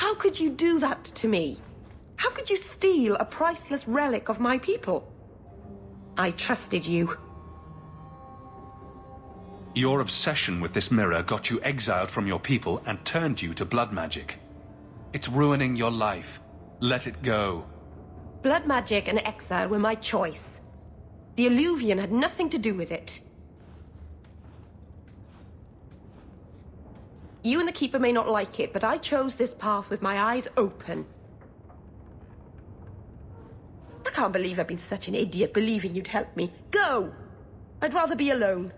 How could you do that to me? How could you steal a priceless relic of my people? I trusted you. Your obsession with this mirror got you exiled from your people and turned you to blood magic. It's ruining your life. Let it go. Blood magic and exile were my choice. The Illuvian had nothing to do with it. You and the Keeper may not like it, but I chose this path with my eyes open. I can't believe I've been such an idiot believing you'd help me. Go! I'd rather be alone.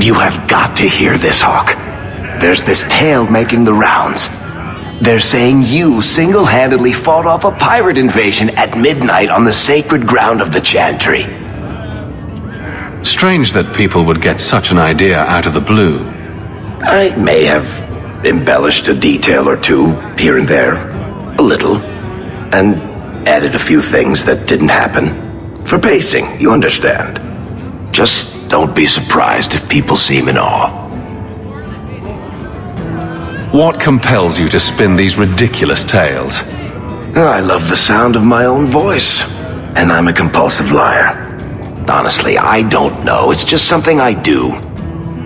You have got to hear this, Hawke. There's this tale making the rounds. They're saying you single-handedly fought off a pirate invasion at midnight on the sacred ground of the Chantry. Strange that people would get such an idea out of the blue. I may have embellished a detail or two, here and there. A little. And added a few things that didn't happen. For pacing, you understand. Just don't be surprised if people seem in awe. What compels you to spin these ridiculous tales? I love the sound of my own voice. And I'm a compulsive liar. Honestly, I don't know. It's just something I do.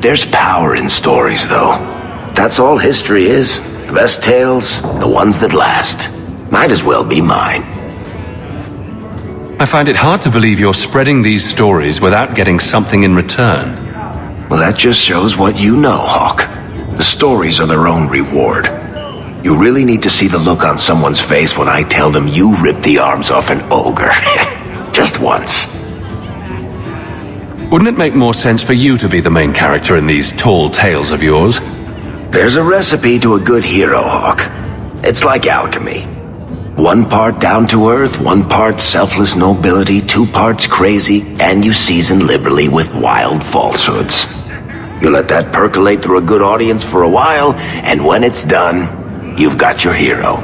There's power in stories, though. That's all history is. The best tales, the ones that last. Might as well be mine. I find it hard to believe you're spreading these stories without getting something in return. Well, that just shows what you know, Hawke. The stories are their own reward. You really need to see the look on someone's face when I tell them you ripped the arms off an ogre. Just once. Wouldn't it make more sense for you to be the main character in these tall tales of yours? There's a recipe to a good hero, Hawke. It's like alchemy. One part down to earth, one part selfless nobility, 2 parts crazy, and you season liberally with wild falsehoods. You let that percolate through a good audience for a while, and when it's done, you've got your hero.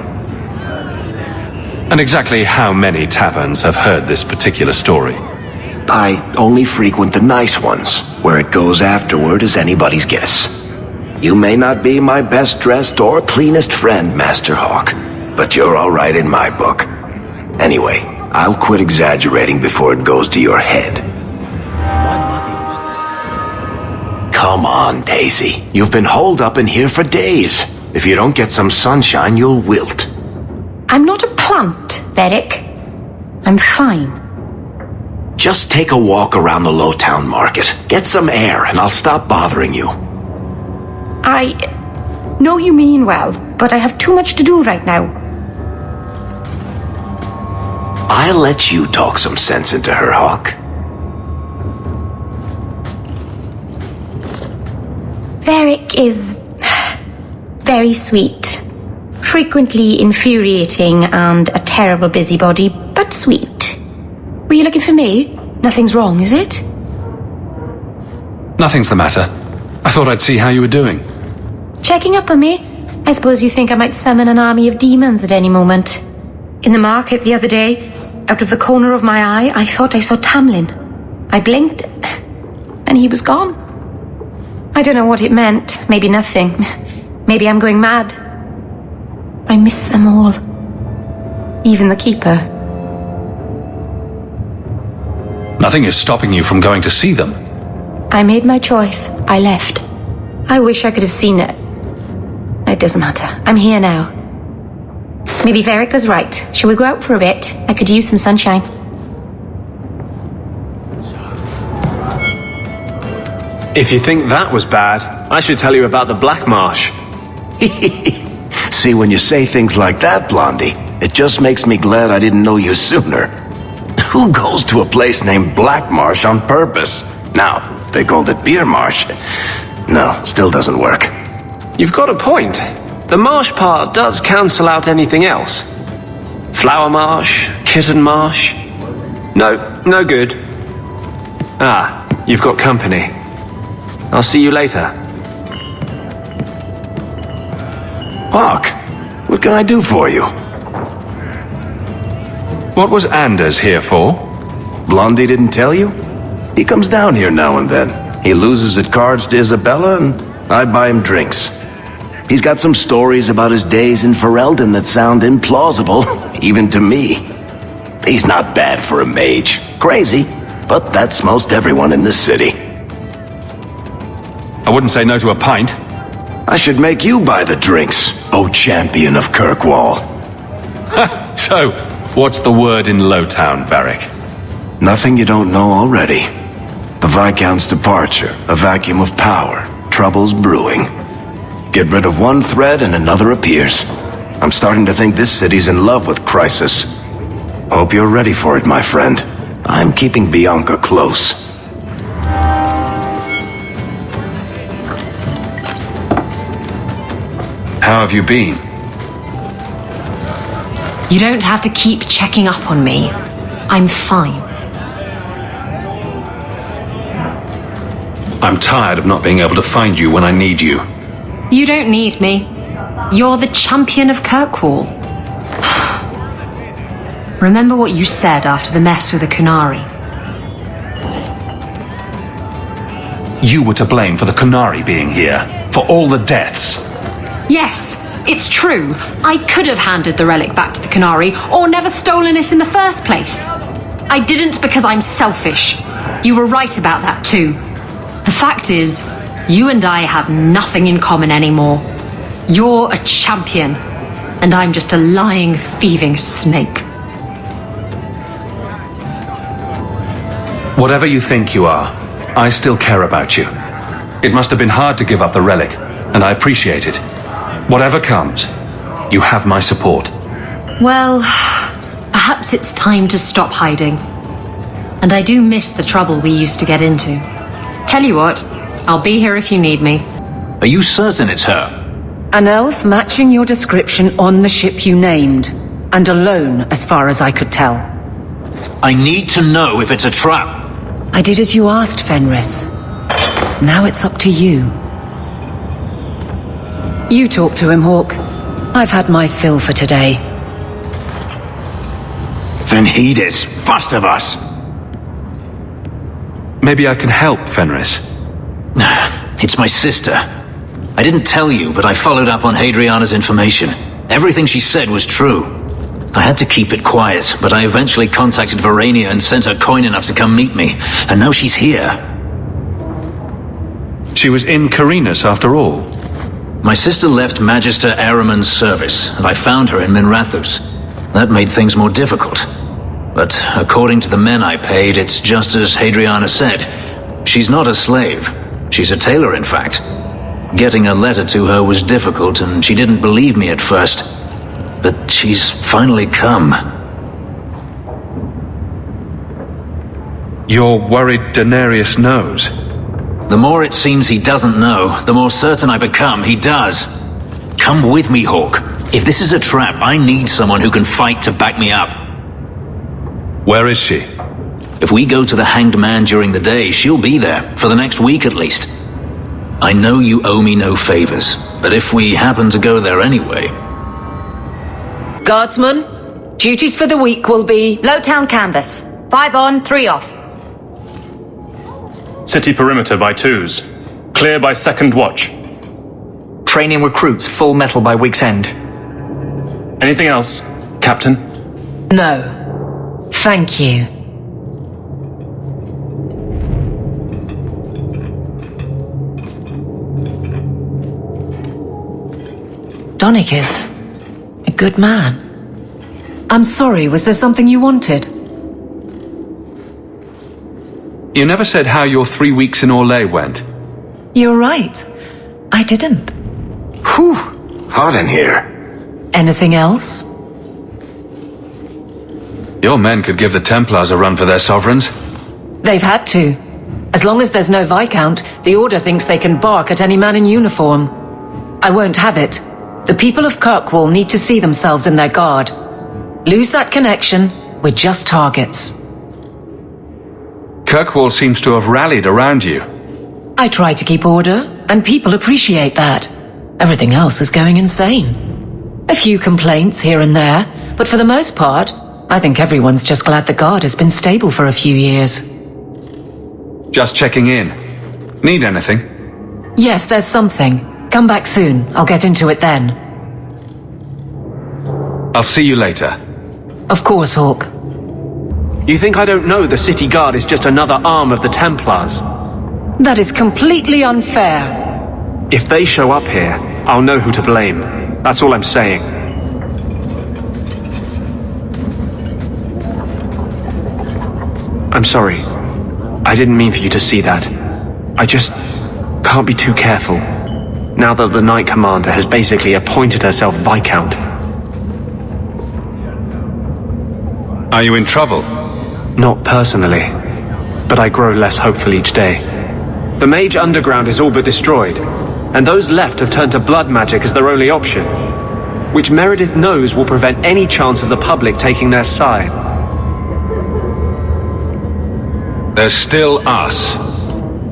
And exactly how many taverns have heard this particular story? I only frequent the nice ones. Where it goes afterward is anybody's guess. You may not be my best dressed or cleanest friend, Master Hawke, but you're all right in my book. Anyway, I'll quit exaggerating before it goes to your head. Come on, Daisy. You've been holed up in here for days. If you don't get some sunshine, you'll wilt. I'm not a plant, Varric. I'm fine. Just take a walk around the Lowtown Market. Get some air, and I'll stop bothering you. I know you mean well, but I have too much to do right now. I'll let you talk some sense into her, Hawke. Varric is very sweet. Frequently infuriating and a terrible busybody, but sweet. Were you looking for me? Nothing's wrong, is it? Nothing's the matter. I thought I'd see how you were doing. Checking up on me? I suppose you think I might summon an army of demons at any moment. In the market the other day, out of the corner of my eye, I thought I saw Tamlin. I blinked, and he was gone. I don't know what it meant. Maybe nothing. Maybe I'm going mad. I miss them all. Even the Keeper. Nothing is stopping you from going to see them. I made my choice. I left. I wish I could have seen it. It doesn't matter. I'm here now. Maybe Varric was right. Shall we go out for a bit? I could use some sunshine. If you think that was bad, I should tell you about the Black Marsh. See, when you say things like that, Blondie, it just makes me glad I didn't know you sooner. Who goes to a place named Black Marsh on purpose? Now, if they called it Beer Marsh, no, still doesn't work. You've got a point. The marsh part does cancel out anything else. Flower Marsh, Kitten Marsh. No good. Ah, you've got company. I'll see you later. Hawke, what can I do for you? What was Anders here for? Blondie didn't tell you? He comes down here now and then. He loses at cards to Isabella, and I buy him drinks. He's got some stories about his days in Ferelden that sound implausible, even to me. He's not bad for a mage. Crazy, but that's most everyone in this city. I wouldn't say no to a pint. I should make you buy the drinks, O champion of Kirkwall. So, what's the word in Lowtown, Varric? Nothing you don't know already. The Viscount's departure, a vacuum of power, troubles brewing. Get rid of one thread and another appears. I'm starting to think this city's in love with Crisis. Hope you're ready for it, my friend. I'm keeping Bianca close. How have you been? You don't have to keep checking up on me. I'm fine. I'm tired of not being able to find you when I need you. You don't need me. You're the champion of Kirkwall. Remember what you said after the mess with the Qunari? You were to blame for the Qunari being here, for all the deaths. Yes, it's true. I could have handed the relic back to the Qunari, or never stolen it in the first place. I didn't because I'm selfish. You were right about that too. The fact is, you and I have nothing in common anymore. You're a champion, and I'm just a lying, thieving snake. Whatever you think you are, I still care about you. It must have been hard to give up the relic, and I appreciate it. Whatever comes, you have my support. Well, perhaps it's time to stop hiding. And I do miss the trouble we used to get into. Tell you what, I'll be here if you need me. Are you certain it's her? An elf matching your description on the ship you named, and alone as far as I could tell. I need to know if it's a trap. I did as you asked, Fenris. Now it's up to you. You talk to him, Hawk. I've had my fill for today. Venhedis, first of us. Maybe I can help, Fenris. It's my sister. I didn't tell you, but I followed up on Hadriana's information. Everything she said was true. I had to keep it quiet, but I eventually contacted Verania and sent her coin enough to come meet me. And now she's here. She was in Carinus after all. My sister left Magister Araman's service, and I found her in Minrathous. That made things more difficult. But according to the men I paid, it's just as Hadriana said. She's not a slave. She's a tailor, in fact. Getting a letter to her was difficult, and she didn't believe me at first. But she's finally come. You're worried Daenerys knows? The more it seems he doesn't know, the more certain I become he does. Come with me, Hawk. If this is a trap, I need someone who can fight to back me up. Where is she? If we go to the Hanged Man during the day, she'll be there, for the next week at least. I know you owe me no favors, but if we happen to go there anyway... Guardsman, duties for the week will be... Lowtown canvas. 5 on, 3 off. City perimeter by 2s. Clear by 2nd watch. Training recruits full metal by week's end. Anything else, Captain? No. Thank you. Donicus. A good man. I'm sorry, was there something you wanted? You never said how your 3 weeks in Orlais went. You're right. I didn't. Whew, hot in here. Anything else? Your men could give the Templars a run for their sovereigns. They've had to. As long as there's no Viscount, the Order thinks they can bark at any man in uniform. I won't have it. The people of Kirkwall need to see themselves in their guard. Lose that connection, we're just targets. Kirkwall seems to have rallied around you. I try to keep order, and people appreciate that. Everything else is going insane. A few complaints here and there, but for the most part, I think everyone's just glad the guard has been stable for a few years. Just checking in. Need anything? Yes, there's something. Come back soon. I'll get into it then. I'll see you later. Of course, Hawk. You think I don't know the City Guard is just another arm of the Templars? That is completely unfair. If they show up here, I'll know who to blame. That's all I'm saying. I'm sorry. I didn't mean for you to see that. I just can't be too careful, now that the Knight Commander has basically appointed herself Viscount. Are you in trouble? Not personally, but I grow less hopeful each day. The Mage Underground is all but destroyed, and those left have turned to blood magic as their only option, which Meredith knows will prevent any chance of the public taking their side. There's still us.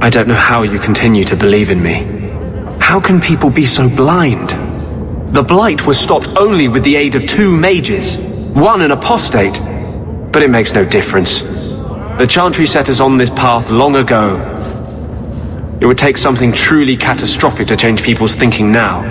I don't know how you continue to believe in me. How can people be so blind? The Blight was stopped only with the aid of 2 mages, one an apostate, but it makes no difference. The Chantry set us on this path long ago. It would take something truly catastrophic to change people's thinking now.